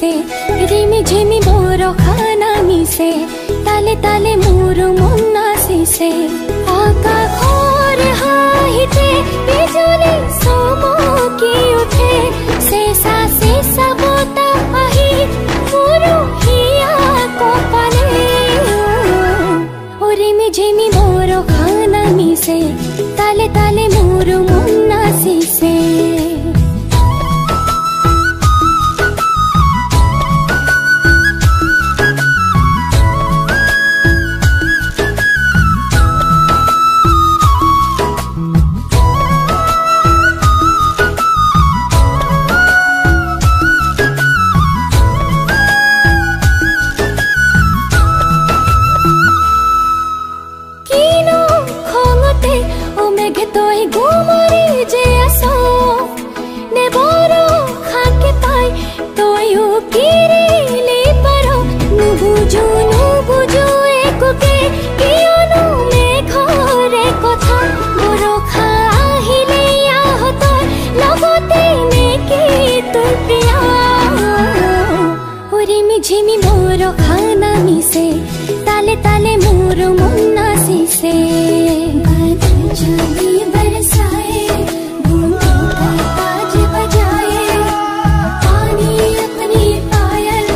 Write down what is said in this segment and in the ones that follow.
मिसे रिमी झिमी मोर खाना मिसे ताले ताले मोर मन आसिसे आका घर हाहिते बिजुली चमकी उठे शेषा शेषा बता आही मोर हिया कपाले रिमी झिमी मोर खाना मिसे ताले ताले मोर मन आसिसे झिमी मोर खाना मिसे ताले ताले मोर मन आसिसे बादल जाने बरसाए बूंदों का ताज बजाए पानी अपनी पायल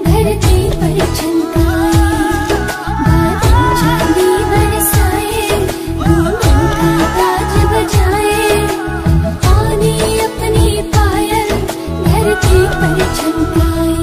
धरती पर चमकाए बादल जाने बरसाए बूंदों का ताज बजाए पानी अपनी पायल धरती पर चमकाए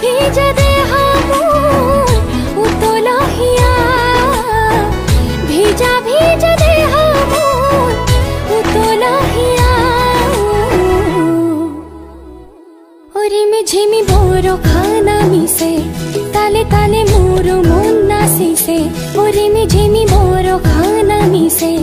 भेजा दे उतोलहिया भेजा भेजा दे उतोलहिया रिमी झिमी मोर खाना मिसे ताले ताले मोर मन आसिसे रिमी झिमी मोर खाना मिसे